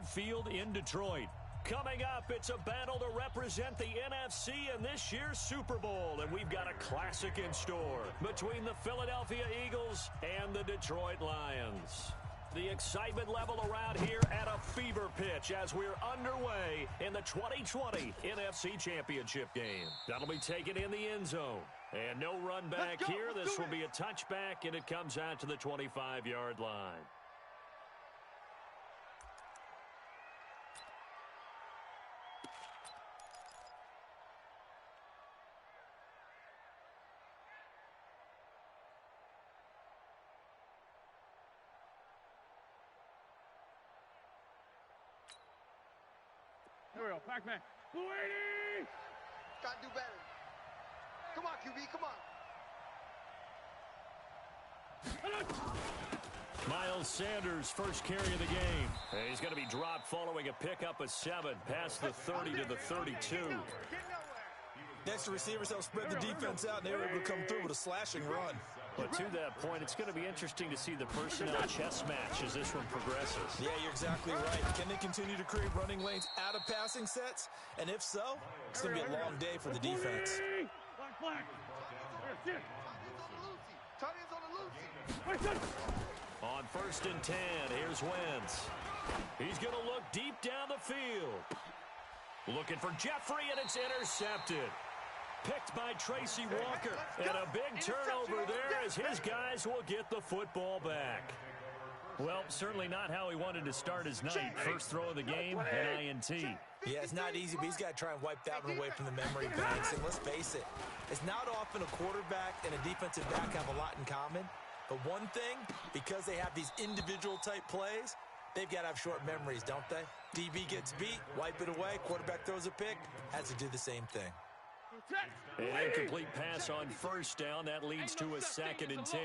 Ford Field in Detroit. Coming up, it's a battle to represent the NFC in this year's Super Bowl, and we've got a classic in store between the Philadelphia Eagles and the Detroit Lions. The excitement level around here at a fever pitch as we're underway in the 2020 NFC Championship game. That'll be taken in the end zone. And no run back here. This will be a touchback, and it comes out to the 25-yard line. Here we go, Pac-Man. Blue 80! Gotta do better. Come on, QB, come on. Miles Sanders, first carry of the game. And he's going to be dropped following a pickup of 7 past the 30 to the 32. The extra receivers help spread the defense out, and they were able to come through with a slashing run. But to that point, it's going to be interesting to see the personnel chess match as this one progresses. Yeah, you're exactly right. Can they continue to create running lanes out of passing sets? And if so, it's going to be a long day for the defense. Black. On 1st and 10, here's Wentz. He's going to look deep down the field. Looking for Jeffrey, and it's intercepted. Picked by Tracy Walker. And a big turnover there as his guys will get the football back. Well, certainly not how he wanted to start his night. First throw of the game, an INT. Yeah, it's not easy, but he's got to try and wipe that one away from the memory banks. And let's face it, it's not often a quarterback and a defensive back have a lot in common. But one thing, because they have these individual type plays, they've got to have short memories, don't they? DB gets beat, wipe it away, quarterback throws a pick, has to do the same thing. An incomplete pass on 1st down. That leads to a 2nd and 10.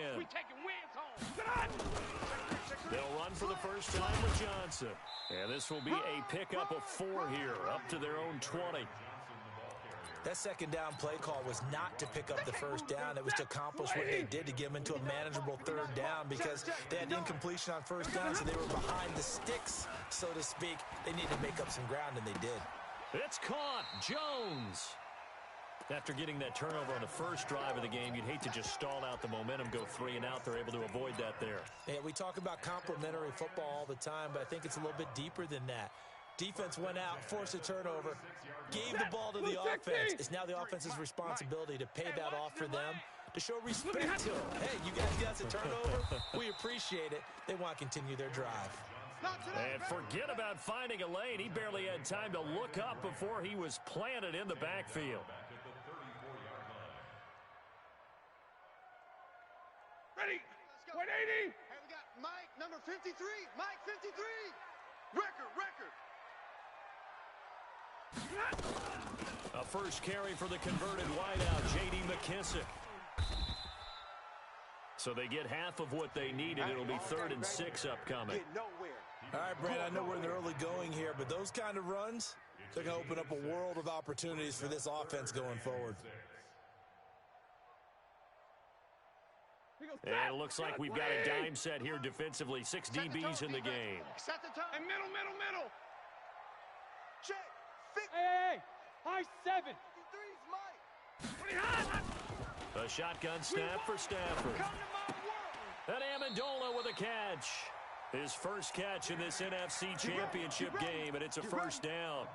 They'll run for the first time with Johnson. And this will be a pickup of 4 here, up to their own 20. That 2nd down play call was not to pick up the 1st down. It was to accomplish what they did to get them into a manageable 3rd down because they had incompletion on 1st down, so they were behind the sticks, so to speak. They needed to make up some ground, and they did. It's caught. Jones. After getting that turnover on the first drive of the game, you'd hate to just stall out the momentum, go 3 and out. They're able to avoid that there. Yeah, we talk about complementary football all the time, but I think it's a little bit deeper than that. Defense went out, forced a turnover, gave the ball to the offense. It's now the offense's responsibility to pay that off for them, to show respect to them. Hey, you guys got a turnover. We appreciate it. They want to continue their drive. And forget about finding a lane. He barely had time to look up before he was planted in the backfield. Ready. 180. Hey, we got Mike, number 53. Mike, 53. Record. A first carry for the converted wideout, J.D. McKissick. So they get half of what they needed. It'll be 3rd and 6 upcoming. All right, Brad, I know we're in the early going here, but those kind of runs, they're going to open up a world of opportunities for this offense going forward. And it looks like we've got a dime set here defensively. 6 DBs in the game. Set the tone. And middle. Check. Fix. Hey. High 7. 53's Mike. A shotgun snap for Stafford. Come to my world. And Amendola with a catch. His first catch in this NFC Championship game, and it's a 1st down.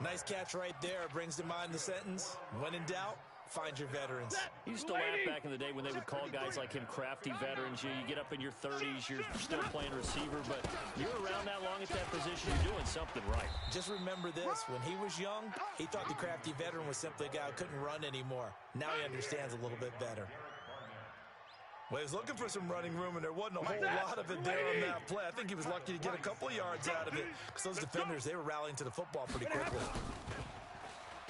Nice catch right there. Brings to mind the sentence, when in doubt, find your veterans. You used to laugh back in the day when they would call guys like him crafty veterans. You get up in your 30s, you're still playing receiver, but you're around that long at that position, you're doing something right. Just remember this, when he was young, he thought the crafty veteran was simply a guy who couldn't run anymore. Now he understands a little bit better. Well, he was looking for some running room, and there wasn't a whole lot of it there on that play. I think he was lucky to get a couple of yards out of it because those defenders, they were rallying to the football pretty quickly.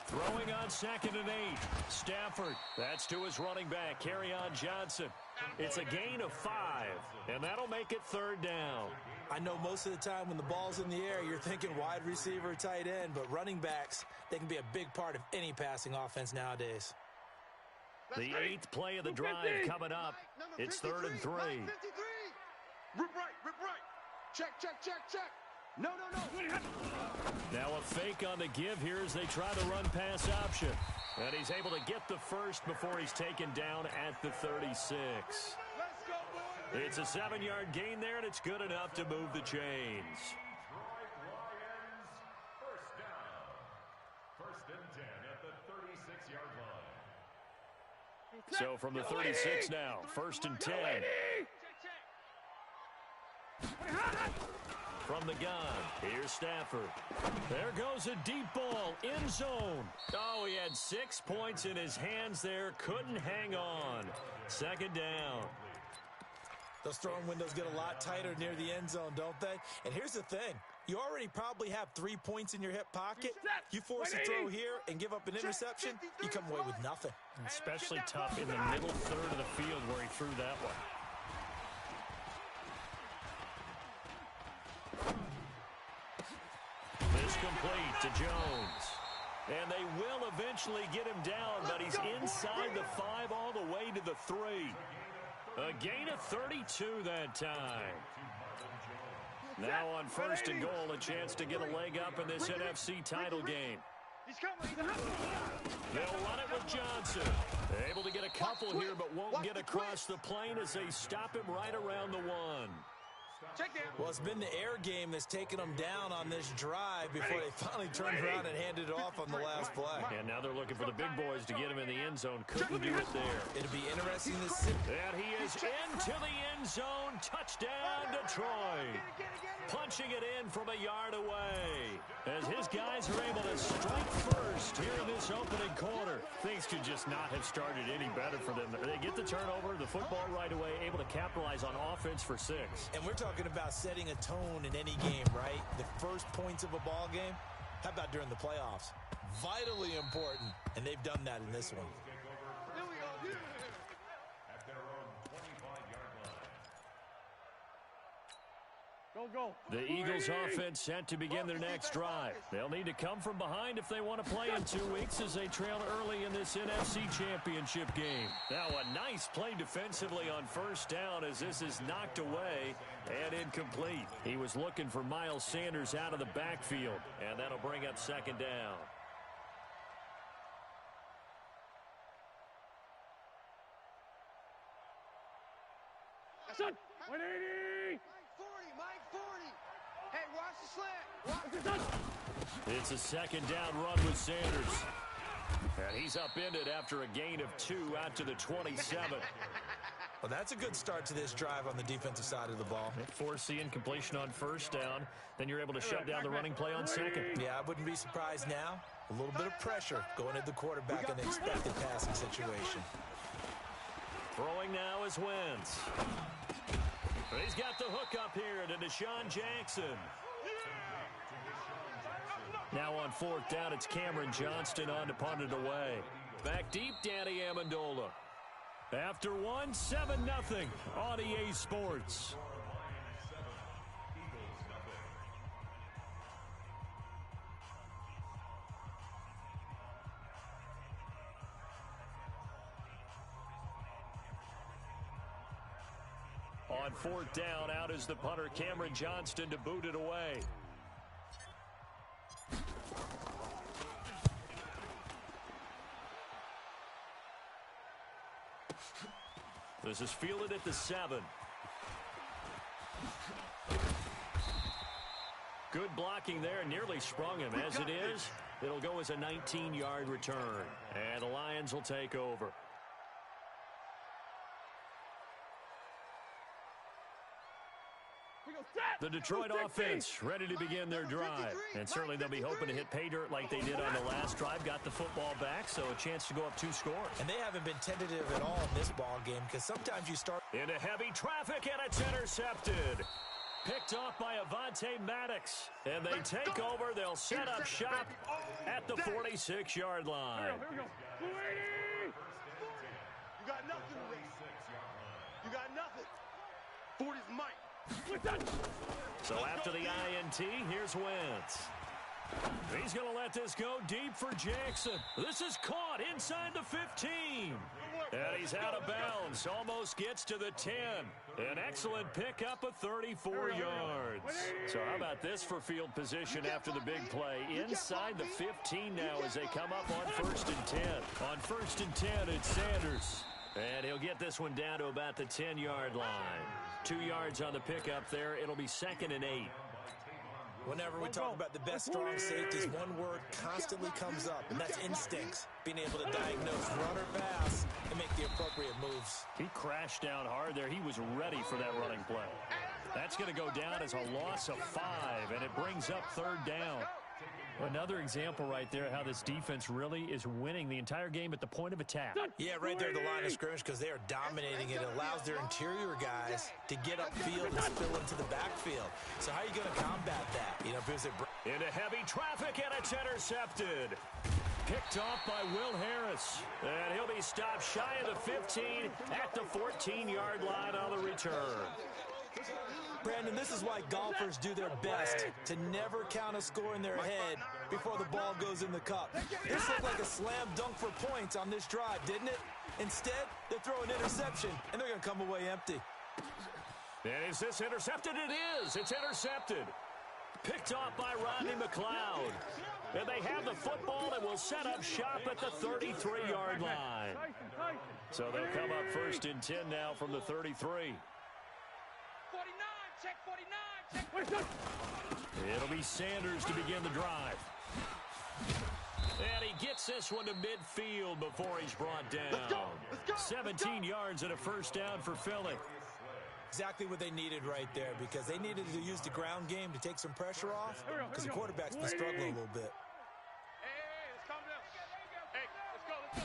Throwing on 2nd and 8. Stafford. That's to his running back, Kerryon Johnson. It's a gain of 5, and that'll make it 3rd down. I know most of the time when the ball's in the air, you're thinking wide receiver, tight end, but running backs, they can be a big part of any passing offense nowadays. The 8th play of the drive coming up. It's 3rd and 3. Rip right. Check. No, no, no. Now a fake on the give here as they try the run pass option. And he's able to get the first before he's taken down at the 36. It's a 7-yard gain there, and it's good enough to move the chains. First and 10 at the 36-yard line. So from the 36 now, first and 10. From the gun, here's Stafford. There goes a deep ball, end zone. Oh, he had 6 points in his hands there, couldn't hang on. Second down. Those throwing windows get a lot tighter near the end zone, don't they? And here's the thing. You already probably have 3 points in your hip pocket. You force a throw here and give up an interception, you come away with nothing. Especially tough in the middle third of the field where he threw that one. This complete to Jones. And they will eventually get him down, but he's inside the 5 all the way to the 3. A gain of 32 that time. Now on first and goal, a chance to get a leg up in this NFC title game. They'll run it with Johnson. They're able to get a couple here, but won't get across the plane as they stop him right around the 1. Well, it's been the air game that's taken them down on this drive before they finally turned around and handed it off on the last play. And now they're looking for the big boys to get him in the end zone. Couldn't do it there. It'll be interesting to see. And he is into the end zone. Touchdown, Detroit. Punching it in from a yard away. As his guys are able to strike first here in this opening quarter. Things could just not have started any better for them. They get the turnover, the football right away, able to capitalize on offense for 6. And we're talking about setting a tone in any game, right? The first points of a ball game. How about during the playoffs? Vitally important. And they've done that in this one. The Eagles offense set to begin their next drive. They'll need to come from behind if they want to play in 2 weeks as they trail early in this NFC Championship game. Now a nice play defensively on first down as this is knocked away and incomplete. He was looking for Miles Sanders out of the backfield, and that'll bring up second down. Son, 180! Mike 40. Hey, watch the slant. It's a second down run with Sanders. And he's upended after a gain of 2 out to the 27. Well, that's a good start to this drive on the defensive side of the ball. Force the incompletion on first down. Then you're able to shut down the running play on second. Yeah, I wouldn't be surprised now. A little bit of pressure going at the quarterback in the expected passing situation. Throwing now is Wentz. He's got the hook up here to Deshaun Jackson. Now on fourth down, it's Cameron Johnston on to punt it away. Back deep, Danny Amendola. After 1, 7-0 on EA Sports. On fourth down, out is the punter, Cameron Johnston, to boot it away. This is fielded at the 7. Good blocking there, nearly sprung him. As it is, it'll go as a 19-yard return. And the Lions will take over. The Detroit offense ready to begin their drive. And certainly they'll be hoping to hit pay dirt like they did on the last drive. Got the football back, so a chance to go up 2 scores. And they haven't been tentative at all in this ball game because sometimes you start into heavy traffic, and it's intercepted. Picked off by Avonte Maddox. And they take over. They'll set up shop at the 46-yard line. Here we go. 280! You got nothing, Ray. You got nothing. 40's Mike. So after the INT, here's Wentz. He's going to let this go deep for Jackson. This is caught inside the 15. And he's out of bounds. Almost gets to the 10. An excellent pickup of 34 yards. So how about this for field position after the big play? Inside the 15 now as they come up on 1st and 10. On 1st and 10, it's Sanders. And he'll get this one down to about the 10-yard line. 2 yards on the pickup there. It'll be 2nd and 8. Whenever we talk about the best strong safeties, one word constantly comes up, and that's instincts. Being able to diagnose run or pass and make the appropriate moves. He crashed down hard there. He was ready for that running play. That's going to go down as a loss of 5, and it brings up 3rd down. Another example right there how this defense really is winning the entire game at the point of attack. Yeah, right there at the line of scrimmage because they are dominating it. It allows their interior guys to get upfield and spill into the backfield. So how are you going to combat that? You know, into heavy traffic, and it's intercepted. Picked off by Will Harris. And he'll be stopped shy of the 15 at the 14-yard line on the return. Brandon, this is why golfers do their best to never count a score in their head before the ball goes in the cup. This looked like a slam dunk for points on this drive, didn't it? Instead, they throw an interception, and they're going to come away empty. And is this intercepted? It is. It's intercepted. Picked off by Rodney McLeod. And they have the football and will set up shop at the 33-yard line. So they'll come up 1st and 10 now from the 33. 49, check 49, check. It'll be Sanders to begin the drive. And he gets this one to midfield before he's brought down. 17 yards and a 1st down for Philly. Exactly what they needed right there because they needed to use the ground game to take some pressure off because the quarterback's been struggling a little bit.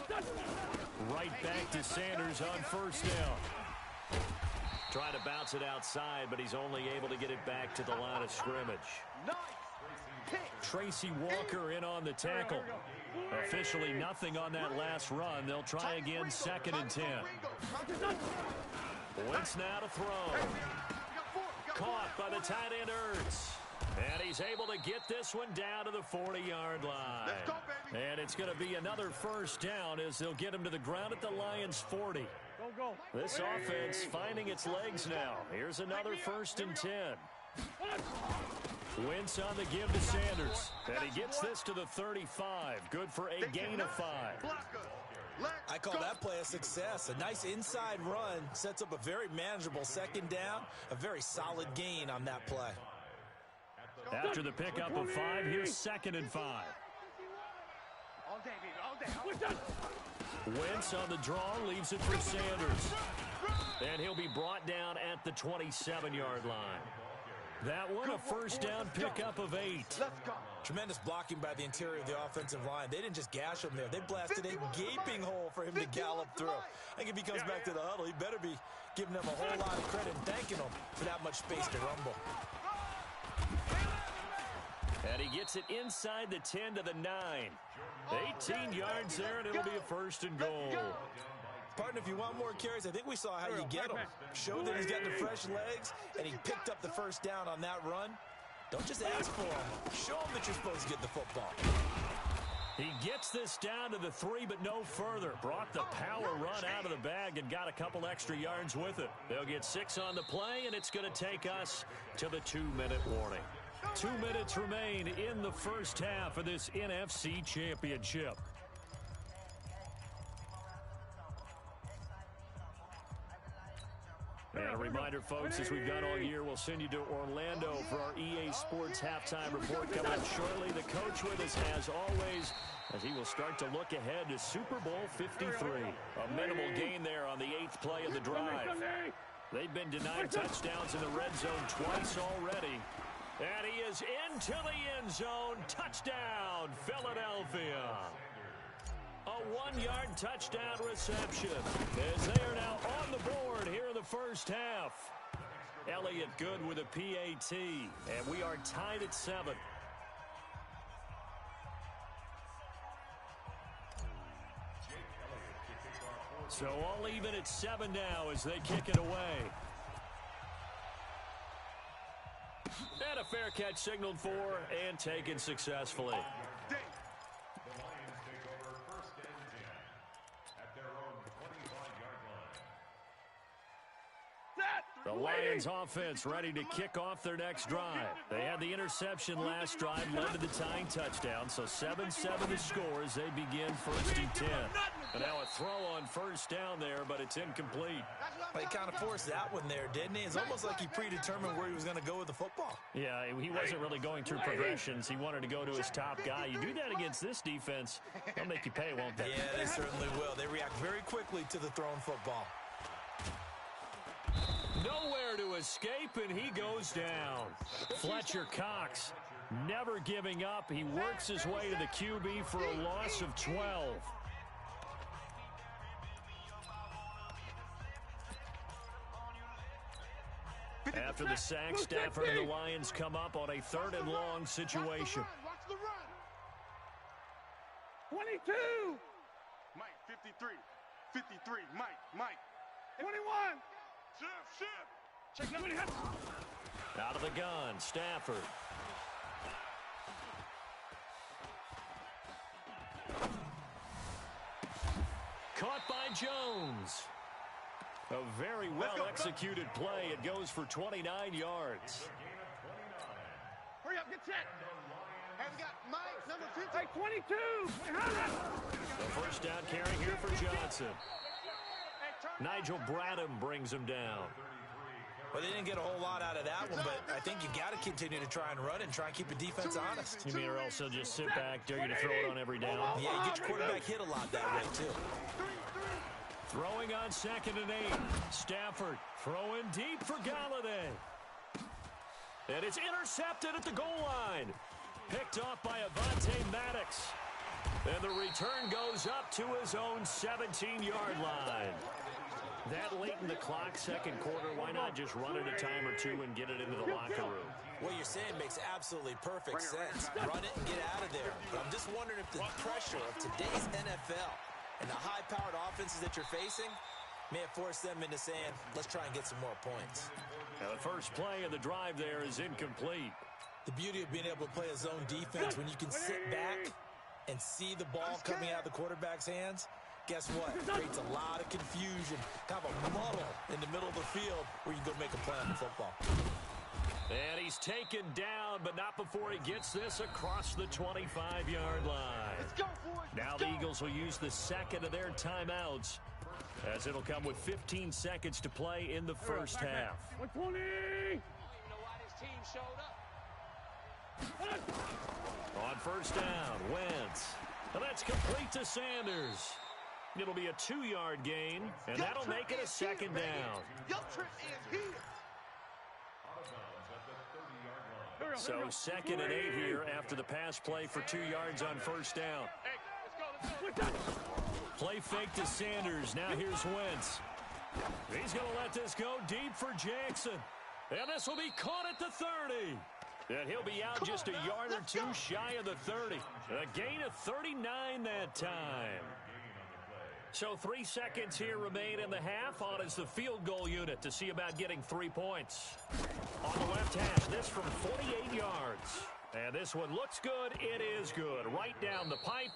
Let's go. Right back to Sanders on 1st down. Trying to bounce it outside, but he's only able to get it back to the line of scrimmage. Tracy Walker in on the tackle. Officially nothing on that last run. They'll try again 2nd and 10. Wentz now to throw. Caught by the tight end Ertz. And he's able to get this one down to the 40-yard line. And it's going to be another 1st down as they'll get him to the ground at the Lions' 40. This offense finding its legs now. Here's another 1st and 10. Wentz on the give to Sanders. And he gets this to the 35. Good for a gain of 5. I call that play a success. A nice inside run sets up a very manageable 2nd down. A very solid gain on that play. After the pickup of 5, here's 2nd and 5. All day, baby, all day. Wentz on the draw, leaves it for Sanders. And he'll be brought down at the 27-yard line. That one, a 1st down pickup of 8. Tremendous blocking by the interior of the offensive line. They didn't just gash him there. They blasted a gaping hole for him to gallop through. I think if he comes back to the huddle, he better be giving them a whole lot of credit and thanking them for that much space to rumble. And he gets it inside the 10 to the 9. 18 yards there, and it'll be a 1st and goal. Partner, if you want more carries, I think we saw how you get them. Show that he's got the fresh legs, and he picked up the 1st down on that run. Don't just ask for him. Show him that you're supposed to get the football. He gets this down to the 3, but no further. Brought the power run out of the bag and got a couple extra yards with it. They'll get 6 on the play, and it's going to take us to the 2-minute warning. 2 minutes remain in the 1st half of this NFC Championship. And a reminder, folks, as we've done all year, we'll send you to Orlando for our EA Sports halftime report coming up shortly. The coach with us, as always, as he will start to look ahead to Super Bowl 53. A minimal gain there on the 8th play of the drive. They've been denied touchdowns in the red zone twice already. And he is into the end zone. Touchdown, Philadelphia. A 1-yard touchdown reception as they are now on the board here in the 1st half. Elliott good with a PAT, and we are tied at 7. So all even at 7 now as they kick it away. And a fair catch signaled for and taken successfully. Lions offense ready to kick off their next drive. They had the interception last drive, led to the tying touchdown, so 7-7 the score as they begin 1st and 10. And now a throw on first down there, but it's incomplete. He kind of forced that one there, didn't he? It's almost like he predetermined where he was going to go with the football. Yeah, he wasn't really going through progressions. He wanted to go to his top guy. You do that against this defense, they'll make you pay, won't they? Yeah, they certainly will. They react very quickly to the thrown football. Nowhere to escape, and he goes down. Fletcher Cox never giving up. He works his way to the QB for a loss of 12. After the sack, Stafford and the Lions come up on a 3rd and long situation. Watch the run. 22. Mike, 53. 53. Mike. 21. Shift. Check number. Out of the gun, Stafford. Caught by Jones. A very well-executed play. It goes for 29 yards. Hurry up, get set. Have got Mike, number 50. Hey, 22. The first down carry here for Johnson. Nigel Bradham brings him down. Well, they didn't get a whole lot out of that one, but I think you got to continue to try and run and try and keep the defense honest. You mean or else he'll just sit back, dare you to throw it on every down? Yeah, you get your quarterback hit a lot that way, too. Throwing on 2nd and 8. Stafford throwing deep for Galladay. And it's intercepted at the goal line. Picked off by Avonte Maddox. And the return goes up to his own 17-yard line. That late in the clock, 2nd quarter, why not just run it a time or two and get it into the locker room? What you're saying makes absolutely perfect sense. Run it and get out of there. But I'm just wondering if the pressure of today's NFL and the high-powered offenses that you're facing may have forced them into saying, let's try and get some more points. Now the first play of the drive there is incomplete. The beauty of being able to play a zone defense when you can sit back and see the ball coming out of the quarterback's hands, guess what? It creates a lot of confusion, kind of a muddle in the middle of the field where you can go make a play on the football. And he's taken down, but not before he gets this across the 25-yard line. Let's go, boys. Now the Eagles will use the 2nd of their timeouts, as it'll come with 15 seconds to play in the first half. 20. On first down, Wentz. And that's complete to Sanders. It'll be a 2-yard gain, and that'll make it a 2nd down. Your trip is here. So 2nd and 8 here after the pass play for 2 yards on first down. Play fake to Sanders. Now here's Wentz. He's going to let this go deep for Jackson. And this will be caught at the 30. And he'll be out just a yard or two shy of the 30. A gain of 39 that time. So 3 seconds here remain in the half. On is the field goal unit to see about getting 3 points. On the left hash, this from 48 yards. And this one looks good. It is good. Right down the pipe.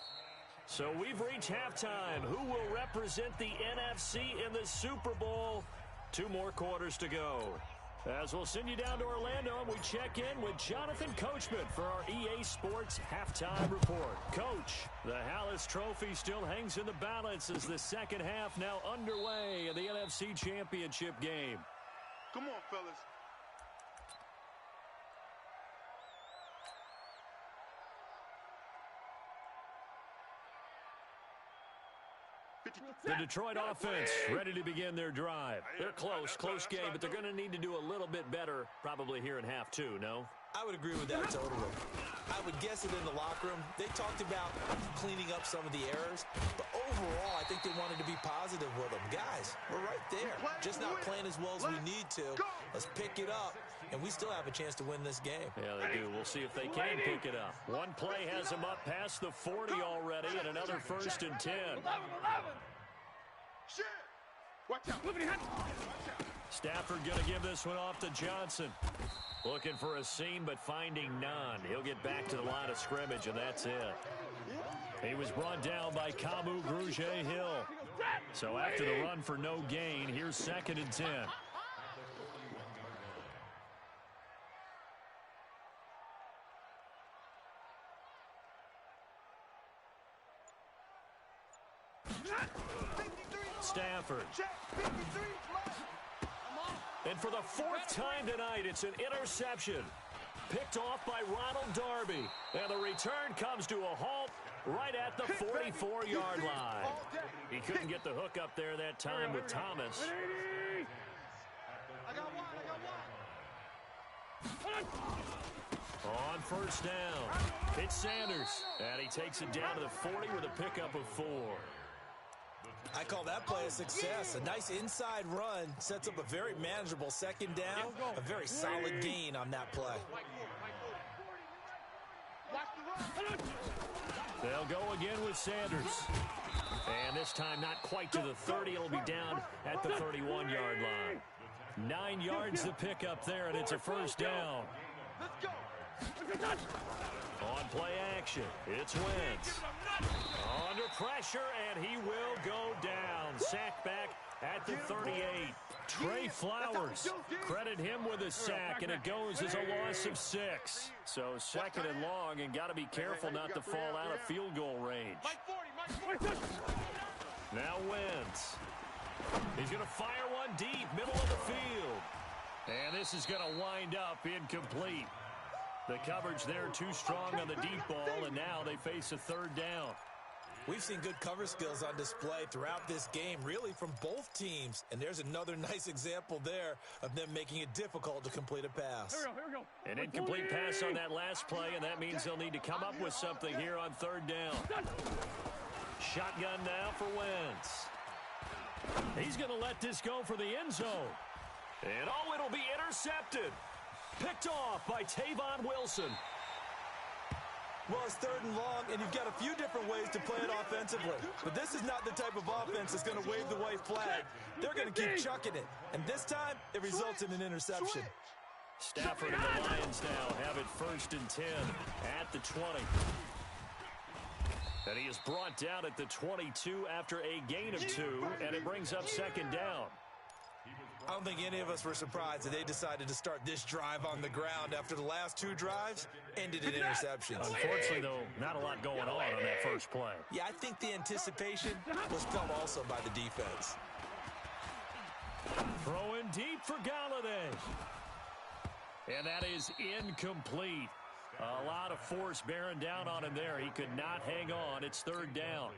So we've reached halftime. Who will represent the NFC in the Super Bowl? 2 more quarters to go. As we'll send you down to Orlando, and we check in with Jonathan Coachman for our EA Sports Halftime Report. Coach, the Hallis Trophy still hangs in the balance as the second half now underway in the NFC Championship game. Come on, fellas. The Detroit offense ready to begin their drive. They're close game, but they're going to need to do a little bit better probably here in half 2, no? I would agree with that totally. I would guess that in the locker room, they talked about cleaning up some of the errors, but overall, I think they wanted to be positive with them. Guys, we're right there. Just not playing as well as we need to. Let's pick it up, and we still have a chance to win this game. Yeah, they do. We'll see if they can pick it up. One play has them up past the 40 already, and another 1st and 10. Shit. Watch out. Stafford going to give this one off to Johnson. Looking for a seam, but finding none. He'll get back to the line of scrimmage, and that's it. He was brought down by Kamu Grugier-Hill. So after the run for no gain, here's 2nd and 10. Stafford. And for the fourth time tonight, it's an interception. Picked off by Ronald Darby. And the return comes to a halt right at the 44-yard line. He couldn't get the hook up there that time with Thomas. On first down, it's Sanders. And he takes it down to the 40 with a pickup of 4. I call that play a success. A nice inside run sets up a very manageable second down. A very solid gain on that play. They'll go again with Sanders. And this time not quite to the 30. It'll be down at the 31-yard line. 9 yards to pick up there, and it's a first down. On play action, it's Wentz. Under pressure, and he will go down. Sack back at the 38. Trey Flowers, credit him with a sack, and it goes as a loss of 6. So second and long, and got to be careful not to fall out of field goal range. Now Wentz. He's going to fire one deep, middle of the field. And this is going to wind up incomplete. The coverage there too strong on the deep ball, and now they face a third down. We've seen good cover skills on display throughout this game, really from both teams. And there's another nice example there of them making it difficult to complete a pass. Here we go. An incomplete pass on that last play, and that means they'll need to come up with something here on third down. Shotgun now for Wentz. He's going to let this go for the end zone. And oh, it'll be intercepted. Picked off by Tavon Wilson. Well, it's third and long, and you've got a few different ways to play it offensively. But this is not the type of offense that's going to wave the white flag. They're going to keep chucking it. And this time, it results in an interception. Stafford and the Lions now have it 1st and 10 at the 20. And he is brought down at the 22 after a gain of 2, and it brings up second down. I don't think any of us were surprised that they decided to start this drive on the ground after the last 2 drives ended in interceptions. Unfortunately, though, not a lot going on that first play. Yeah, I think the anticipation was felt also by the defense. Throwing deep for Galladay. And that is incomplete. A lot of force bearing down on him there. He could not hang on. It's third down.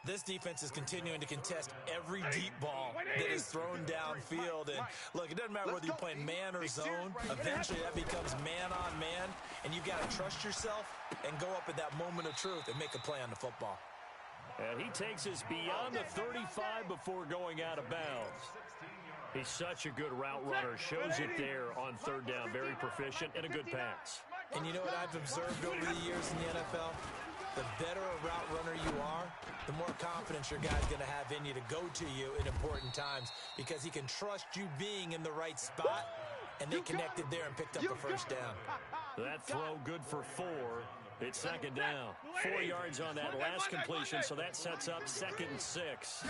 This defense is continuing to contest every deep ball that is thrown downfield. And look, it doesn't matter whether you're playing man or zone. Eventually, that becomes man on man. And you've got to trust yourself and go up at that moment of truth and make a play on the football. And he takes us beyond the 35 before going out of bounds. He's such a good route runner. Shows it there on third down. Very proficient and a good pass. And you know what I've observed over the years in the NFL? The better a route runner you are, the more confidence your guy's going to have in you to go to you in important times because he can trust you being in the right spot, and they connected there and picked up the first down. That throw good for 4. It's second down. 4 yards on that last completion, so that sets up 2nd and 6.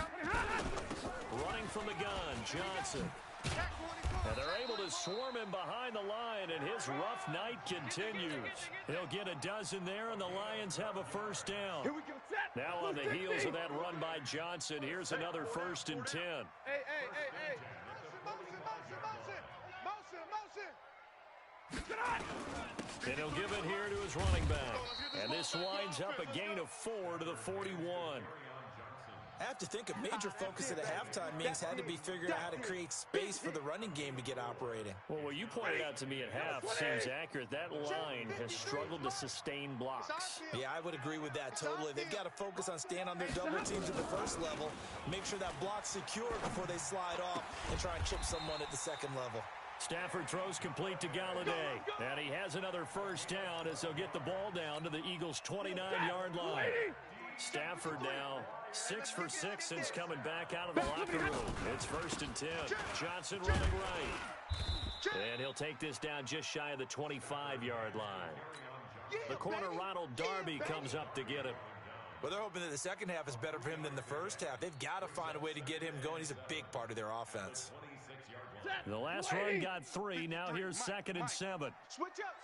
Running from the gun, Johnson. And they're able to swarm him behind the line, and his rough night continues. He'll get a dozen there, and the Lions have a first down. Now on the heels of that run by Johnson, here's another 1st and 10. Hey. Motion. And he'll give it here to his running back. And this winds up a gain of 4 to the 41. I have to think a major focus at the halftime meetings had to be figuring out how to create space for the running game to get operating. Well, what you pointed out to me at half seems accurate. That line has struggled to sustain blocks. Yeah, I would agree with that totally. They've got to focus on staying on their double teams at the first level, make sure that block's secure before they slide off and try and chip someone at the second level. Stafford throws complete to Galladay. And he has another first down as they'll get the ball down to the Eagles' 29-yard line. Stafford now 6 for 6 since coming back out of the locker room. It's 1st and 10. Johnson running right. And he'll take this down just shy of the 25-yard line. The corner, Ronald Darby, comes up to get him. Well, they're hoping that the second half is better for him than the first half. They've got to find a way to get him going. He's a big part of their offense. The last run got 3. Now here's 2nd and 7. Switch up.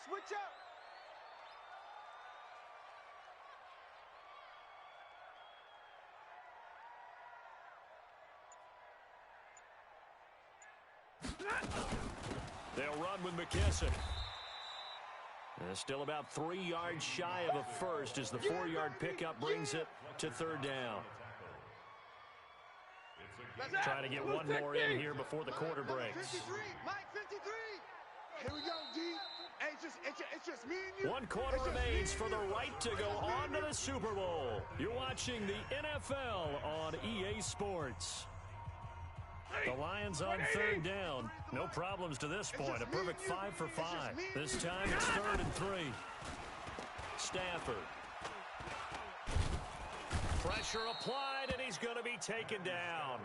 They'll run with McKissick. Still about 3 yards shy of a first as the 4-yard pickup brings it to third down. Trying to get one more in here before the quarter breaks. 53, Mike 53. Here we go, D. Hey, it's just me and you. 1 quarter remains for the right to go on to the Super Bowl. You're watching the NFL on EA Sports. The Lions on third down. No problems to this point. A perfect 5 for 5. This time it's 3rd and 3. Stafford. Pressure applied, and he's going to be taken down.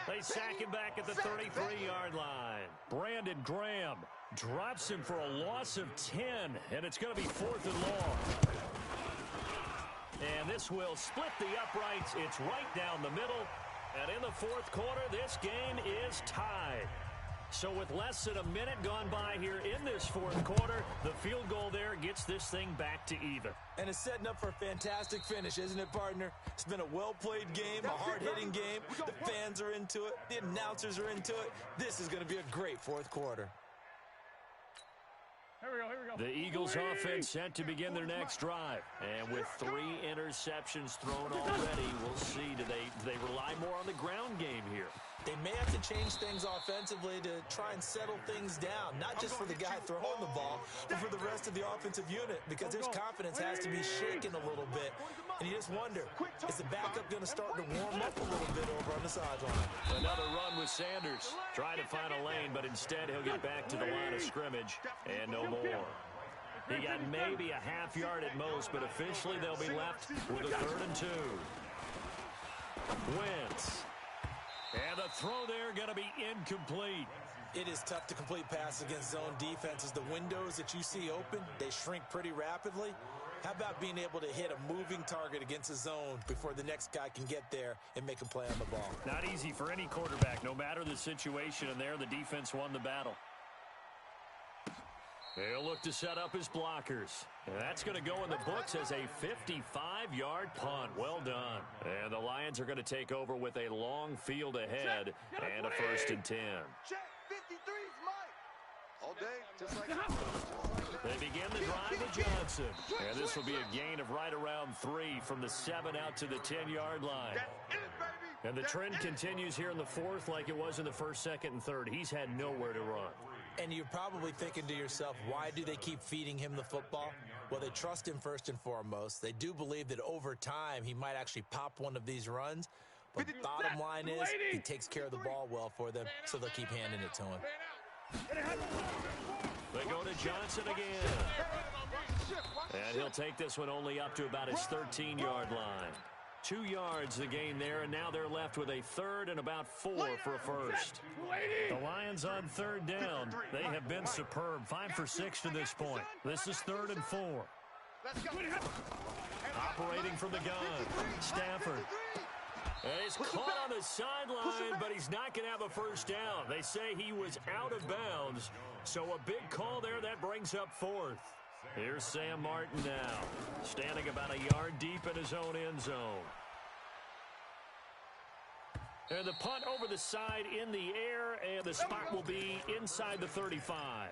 They sack him back at the 33-yard line. Brandon Graham drops him for a loss of 10, and it's going to be 4th and long. And this will split the uprights. It's right down the middle. And in the 4th quarter, this game is tied. So with less than a minute gone by here in this 4th quarter, the field goal there gets this thing back to even. And it's setting up for a fantastic finish, isn't it, partner? It's been a well-played game, a hard-hitting game. The fans are into it. The announcers are into it. This is going to be a great 4th quarter. Here we go. The Eagles offense set to begin their next drive. And with 3 interceptions thrown already, we'll see. Do they rely more on the ground game here? They may have to change things offensively to try and settle things down, not just for the guy throwing the ball, but for the rest of the offensive unit, because his confidence has to be shaken a little bit. And you just wonder, is the backup going to start to warm up a little bit over on the sideline? Another run with Sanders. Trying to find a lane, but instead he'll get back to the line of scrimmage, and no more. He got maybe a half yard at most, but officially they'll be left with a 3rd and 2. Wentz. And the throw there going to be incomplete. It is tough to complete passes against zone defenses. The windows that you see open, they shrink pretty rapidly. How about being able to hit a moving target against a zone before the next guy can get there and make a play on the ball? Not easy for any quarterback, no matter the situation, and there the defense won the battle. He'll look to set up his blockers. And that's going to go in the books as a 55-yard punt. Well done. And the Lions are going to take over with a long field ahead and a 1st and 10. Check 53's Mike. All day, just like They begin the drive with Johnson. And this will be a gain of right around 3 from the 7 out to the 10-yard line. And the trend continues here in the 4th like it was in the 1st, 2nd, and 3rd. He's had nowhere to run. And you're probably thinking to yourself, why do they keep feeding him the football? Well, they trust him first and foremost. They do believe that over time he might actually pop one of these runs. But the bottom line is he takes care of the ball well for them, so they'll keep handing it to him. They go to Johnson again. And he'll take this one only up to about his 13-yard line. 2 yards the gain there, and now they're left with a 3rd and about 4 for a 1st. The Lions on 3rd down. They have been superb. 5 for 6 to this point. This is 3rd and 4. Operating from the gun, Stafford. And he's caught on the sideline, but he's not going to have a 1st down. They say he was out of bounds, so a big call there that brings up 4th. Here's Sam Martin now, standing about a yard deep in his own end zone. And the punt over the side in the air, and the spot will be inside the 35.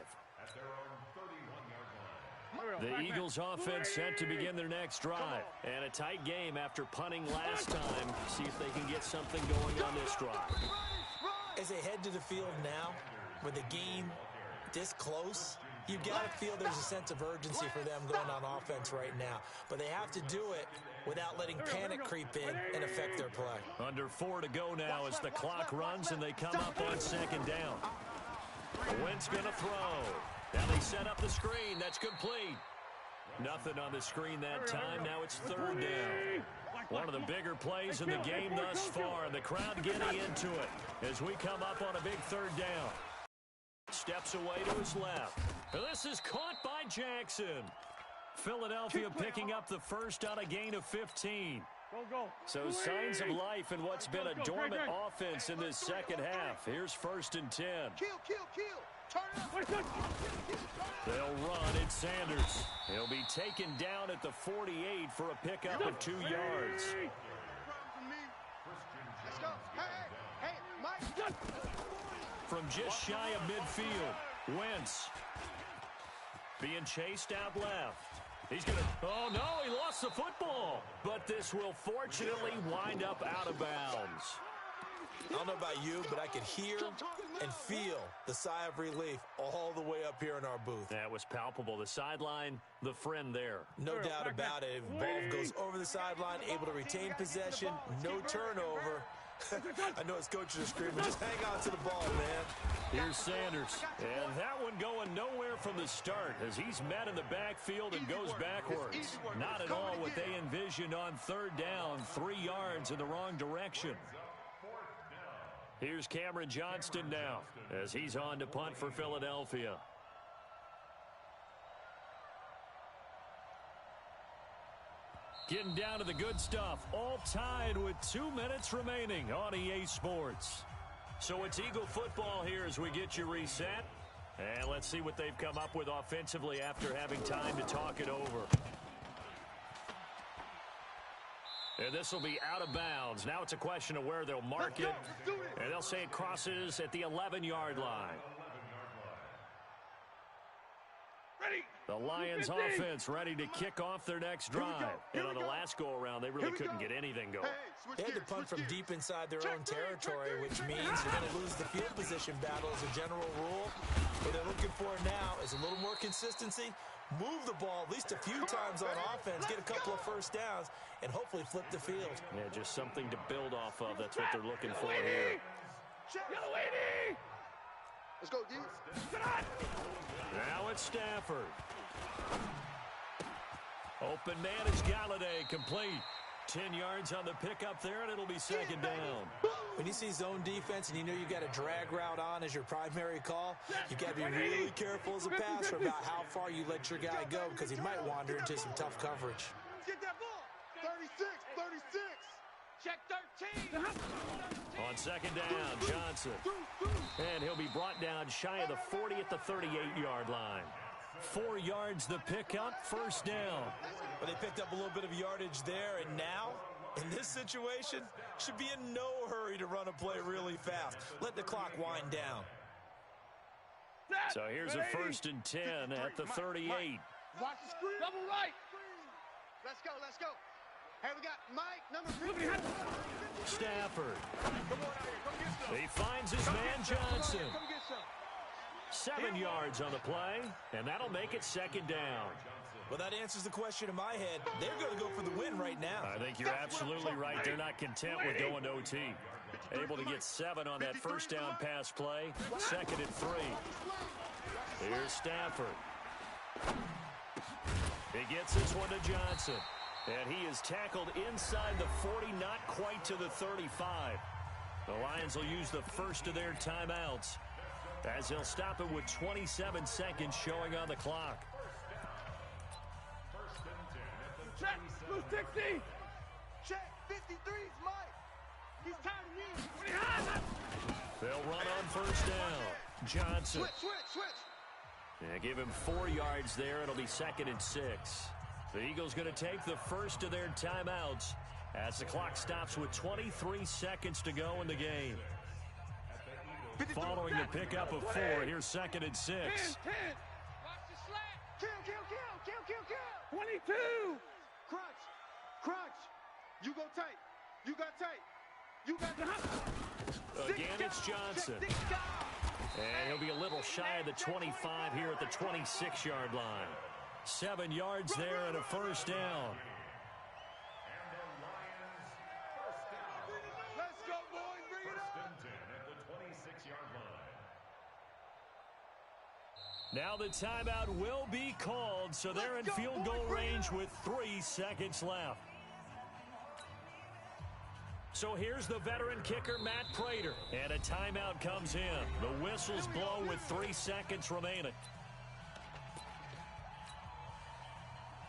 The Eagles offense set to begin their next drive. And a tight game after punting last time. See if they can get something going on this drive. As they head to the field now, with the game this close, you've got to feel there's a sense of urgency for them going on offense right now. But they have to do it without letting panic creep in and affect their play. Under 4 to go now as the clock runs and they come up on 2nd down. Wentz going to throw. Now they set up the screen. That's complete. Nothing on the screen that time. Now it's 3rd down. One of the bigger plays in the game thus far, and the crowd getting into it as we come up on a big 3rd down. Steps away to his left. And this is caught by Jackson. Philadelphia picking up the 1st on a gain of 15. So signs of life in what's been a dormant offense in this 2nd half. Here's 1st and 10. Kill. Turn up. They'll run. It's Sanders. He'll be taken down at the 48 for a pickup of 2 yards. Let's go. Hey, Mike. from just shy of midfield. Wentz being chased out left. He's going to, oh no, he lost the football. But this will fortunately wind up out of bounds. I don't know about you, but I could hear and feel the sigh of relief all the way up here in our booth. That was palpable. The sideline, the friend there. No doubt about it. If the ball goes over the sideline, able to retain possession, no turnover. I know his coaches are screaming, just hang on to the ball, man. Here's Sanders. And that one going nowhere from the start as he's met in the backfield and goes backwards. Not at all what they envisioned on third down. 3 yards in the wrong direction. Here's Cameron Johnston now as he's on to punt for Philadelphia. Getting down to the good stuff. All tied with 2 minutes remaining on EA Sports. So it's Eagle football here as we get you reset. And let's see what they've come up with offensively after having time to talk it over. And this will be out of bounds. Now it's a question of where they'll mark it. And they'll say it crosses at the 11-yard line. The Lions offense ready to kick off their next drive. And on the last go-around, they really couldn't get anything going. They had to punt from deep inside their own territory, which means they're going to lose the field position battle as a general rule. What they're looking for now is a little more consistency, move the ball at least a few times on offense, get a couple of first downs, and hopefully flip the field. Yeah, just something to build off of. That's what they're looking for here. Let's go, D. Now it's Stafford. Open man is Galladay, complete. 10 yards on the pickup there, and it'll be second down. When you see zone defense and you know you've got a drag route on as your primary call, you've got to be really careful as a passer about how far you let your guy go because he might wander into some tough coverage. Get that ball. 36, 36. Check 13. On second down, Johnson. And he'll be brought down shy of the 40 at the 38-yard line. 4 yards the pickup, first down. But they picked up a little bit of yardage there, and now, in this situation, should be in no hurry to run a play really fast. Let the clock wind down. So here's a 1st and 10 at the 38. Watch the screen. Double right. Let's go, let's go. Hey, we got Mike, number 50. Stafford. Come on out here. Come get some. He finds his man Johnson. Come get some. 7 yards on the play, and that'll make it second down. Well, that answers the question in my head. They're going to go for the win right now. I think you're absolutely right. They're not content with going to OT. Able to get 7 on that first down pass play. 2nd and 3. Here's Stafford. He gets this one to Johnson. And he is tackled inside the 40, not quite to the 35. The Lions will use the first of their timeouts as they'll stop it with 27 seconds showing on the clock. Check, blue 60. Check, 53's Mike. He's tired of you. They'll run on first down. Johnson. Switch. Yeah, give him 4 yards there. It'll be 2nd and 6. The Eagles going to take the first of their timeouts as the clock stops with 23 seconds to go in the game. Following the pickup of 4, here's 2nd and 6. 10. Watch the slack. Kill. 22. Crunch. You go tight. You got tight. You got Again, it's Johnson. And he'll be a little shy of the 25 here at the 26-yard line. 7 yards there and a first down. Let's go, boys. Bring it up. At the 26-yard line. Now the timeout will be called, so they're in field goal range with 3 seconds left. So here's the veteran kicker, Matt Prater, and a timeout comes in. The whistles blow with 3 seconds remaining.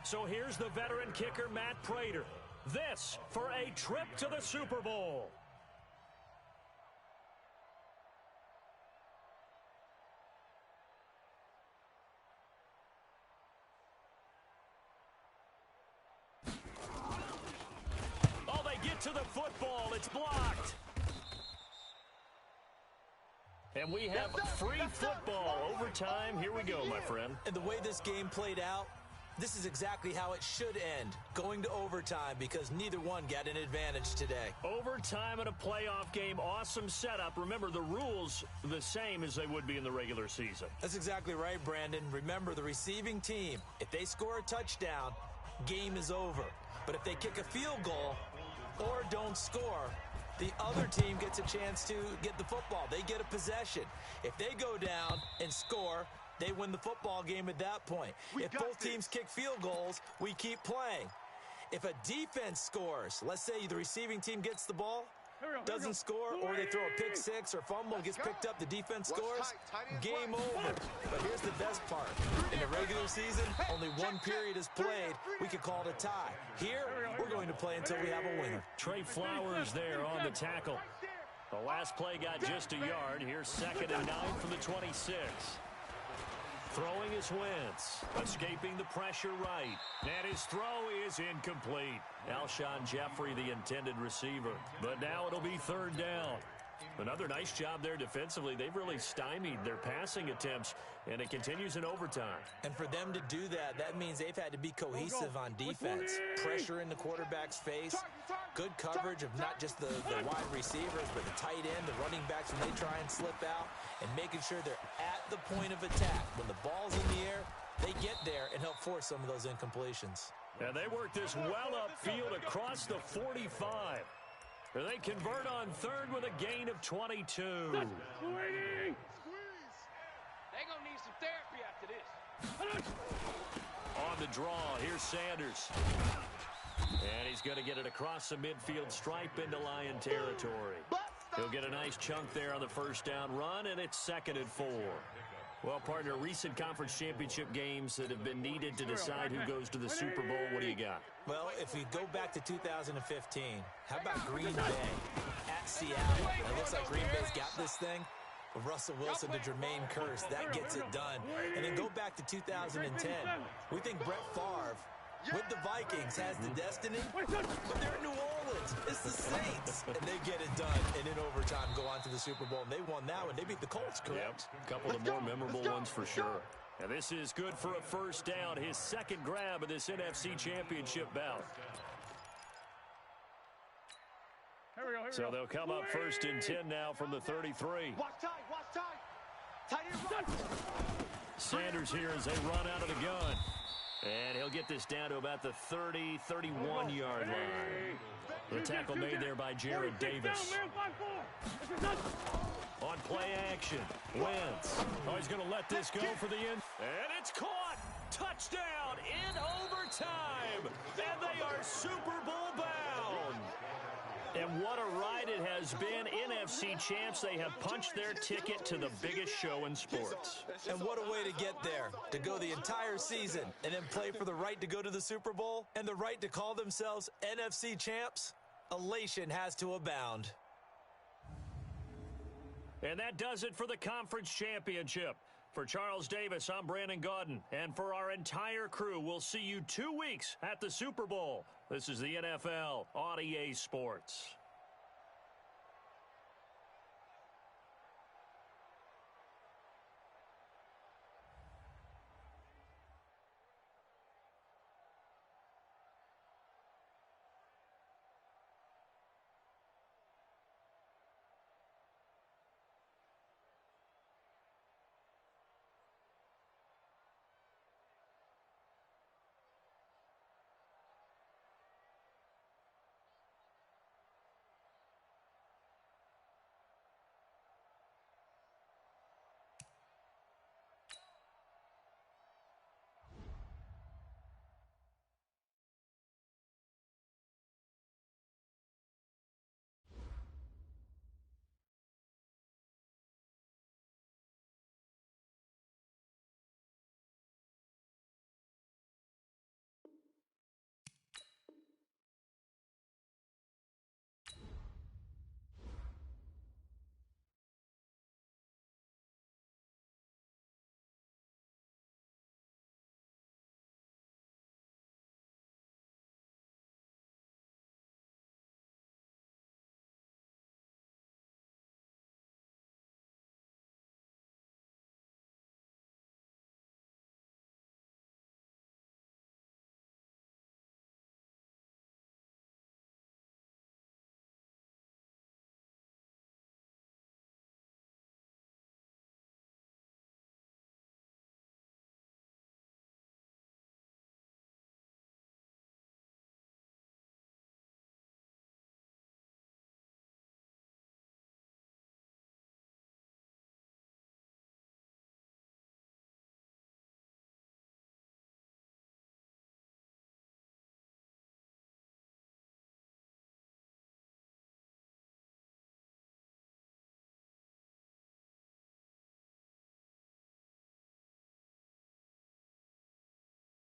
So here's the veteran kicker, Matt Prater. This for a trip to the Super Bowl. Oh, they get to the football. It's blocked. And we have free football overtime. Here we go, my friend. And the way this game played out, this is exactly how it should end, going to overtime, because neither one got an advantage today. Overtime in a playoff game, awesome setup. Remember, the rules the same as they would be in the regular season. That's exactly right, Brandon. Remember, the receiving team, if they score a touchdown, game is over. But if they kick a field goal or don't score, the other team gets a chance to get the football. They get a possession. If they go down and score, they win the football game at that point. If both teams kick field goals, we keep playing. If a defense scores, let's say the receiving team gets the ball, doesn't score, or they throw a pick six or fumble, gets picked up, the defense scores, game over. But here's the best part. In the regular season, only one period is played. We could call it a tie. Here, we're going to play until we have a winner. Trey Flowers there on the tackle. The last play got just a yard. Here's 2nd and 9 from the 26. Throwing is Wentz, escaping the pressure right. And his throw is incomplete. Alshon Jeffrey, the intended receiver. But now it'll be 3rd down. Another nice job there defensively. They've really stymied their passing attempts, and it continues in overtime. And for them to do that, that means they've had to be cohesive on defense. Pressure in the quarterback's face, good coverage of not just the wide receivers, but the tight end, the running backs when they try and slip out, and making sure they're at the point of attack. When the ball's in the air, they get there and help force some of those incompletions. And they work this well upfield across the 45. They convert on 3rd with a gain of 22. They're going to need some therapy after this. On the draw, here's Sanders. And he's going to get it across the midfield stripe into Lion territory. He'll get a nice chunk there on the 1st down run, and it's 2nd and 4. Well, partner, recent conference championship games that have been needed to decide who goes to the Super Bowl. What do you got? Well, if we go back to 2015, how about Green Bay at Seattle? It looks like Green Bay's got this thing. With Russell Wilson to Jermaine Kearse, that gets it done. And then go back to 2010. We think Brett Favre, with the Vikings, has the destiny, but they're in New Orleans. It's the Saints. And they get it done. And in overtime, go on to the Super Bowl. And they won that one. They beat the Colts, correct? Yep. A couple of the more memorable ones for sure. And this is good for a 1st down. His 2nd grab of this NFC Championship bout. So they'll come up 1st and 10 now from the 33. Watch tight. Tight end run. Sanders here as they run out of the gun. And he'll get this down to about the 30, 31-yard line. The tackle made there by Jared Davis. On play action, Wentz. Oh, he's going to let this go for the end. And it's caught. Touchdown in overtime. And they are Super Bowl bound. And what a ride it has been. NFC champs, they have punched their ticket to the biggest show in sports. And what a way to get there. To go the entire season and then play for the right to go to the Super Bowl and the right to call themselves NFC champs. Elation has to abound. And that does it for the conference championship. For Charles Davis, I'm Brandon Gaudin. And for our entire crew, we'll see you 2 weeks at the Super Bowl. This is the NFL on EA Sports.